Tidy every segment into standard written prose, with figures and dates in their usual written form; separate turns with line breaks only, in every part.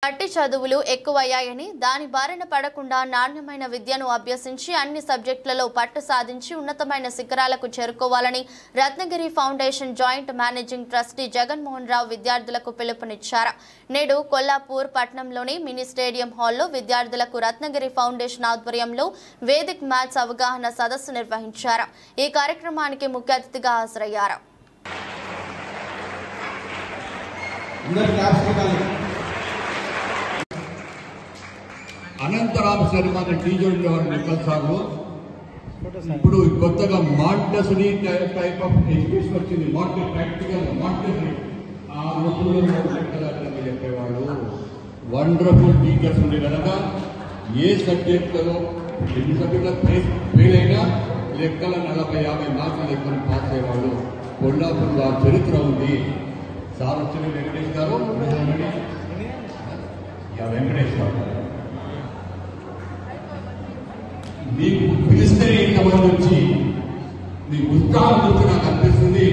మట్టి చదువులు ఎక్కువయ్యాయని దాని బారిన పడకుండా నాణ్యమైన విద్యను అభ్యసించి అన్ని సబ్జెక్టులలో పట్టు సాధించి ఉన్నతమైన శిఖరాలకు చేరుకోవాలని Ratnagiri foundation joint managing trustee Jaganmohan Rao విద్యార్థులకు పిలుపునిచ్చారు. నేడు కొల్లాపూర్ పట్టణంలోని మినీ స్టేడియం హాల్లో విద్యార్థులకు రత్నగిరి ఫౌండేషన్ ఆధ్వర్యంలో వేదిక్ మ్యాథ్స్ అవగాహన సదస్సు నిర్వహించారు. ఈ కార్యక్రమానికి ముఖ్య అతిథిగా హాజరయ్యారు.
అనంతరామ శర్మ టీచర్ ఉండేవారు మెడికల్ సార్లు. ఇప్పుడు కొత్తగా మాంటెసరీ టైప్ ఆఫ్ ఎడ్యుకేషన్ వచ్చింది. ప్రాక్టికల్ మాంటెసరీ ఆ రోజుల్లో చెప్పేవాళ్ళు వండర్ఫుల్ టీచర్స్ ఉండే కనుక ఏ సబ్జెక్టులో ఎన్ని సబ్జెక్టులో ఫెయిల్ అయినా లెక్కల 40-50 మార్కులు లెక్కలు పాస్ అయ్యేవాళ్ళు. కొల్లాపూర్లో ఆ చరిత్ర ఉంది. సార్ వచ్చిన వెంకటేష్ గారు వెంకటేష్ గారు మీకు పిలిస్తే ఇంతమంది వచ్చి మీ ఉత్సాహం గురించి నాకు అనిపిస్తుంది.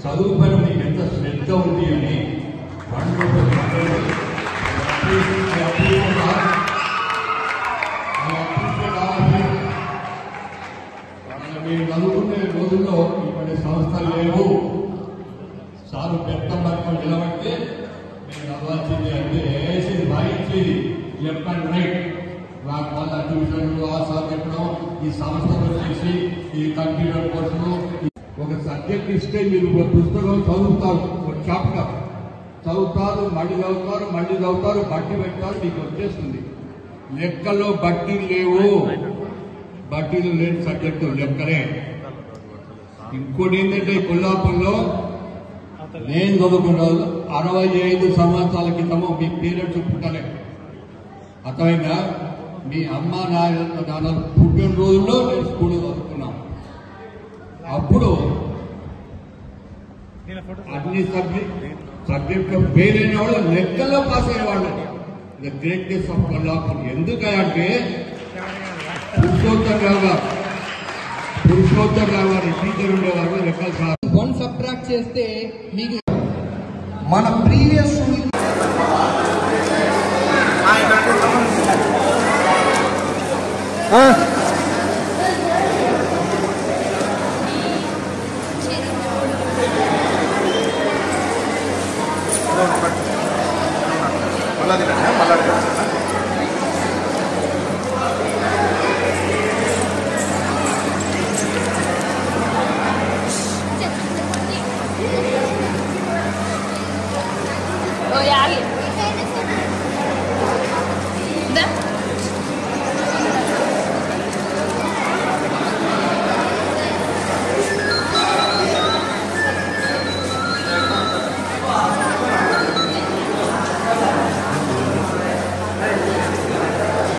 చదువు పైన మీకు ఎంత శ్రద్ధ ఉంది అని మీరు చదువుకునే రోజుల్లో ఇప్పటి సంస్థలు లేవు. సారు పెద్ద వర్గం నిలబడితే నేను అవ్వాల్సింది అంటే వేసేది వాయించేది లెఫ్ట్ అండ్ రైట్. నాకు వాళ్ళ ట్యూషన్లు ఆ సబ్జెక్టులో ఈ సంస్థలు వచ్చేసి ఈ కంప్యూటర్ కోర్సులు ఒక సబ్జెక్ట్ ఇస్తే మీరు ఒక పుస్తకం చదువుతారు, ఒక చాప్టర్ చదువుతారు, మళ్ళీ చదువుతారు, బట్టి పెడతారు, మీకు వచ్చేస్తుంది. లెక్కల్లో బట్టీలు లేవు. బట్టీలు లేని సబ్జెక్టు లెక్కలే. ఇంకోటి ఏంటంటే కొల్లాపూర్లో నేను చదువుకున్న 65 సంవత్సరాల క్రితము మీ పేరెంట్స్ పుట్టలే. అర్థమైందా? మీ అమ్మ నాన్న పుట్టిన రోజుల్లో నేను స్కూల్లో చదువుకున్నాం. అప్పుడు అన్ని సబ్జెక్టులో ఫెయిల్ అయిన వాళ్ళు లెక్కల్లో పాస్ అయ్యేవాళ్ళు. The greatness of Kollapur. ఎందుకంటే పురుషోత్తమ్ రావు గారు టీచర్ ఉండేవారు. లెక్కలు సార్
1 సబ్ట్రాక్ట్ చేస్తే మీకు మన ప్రీవియస్
మళ్ళీ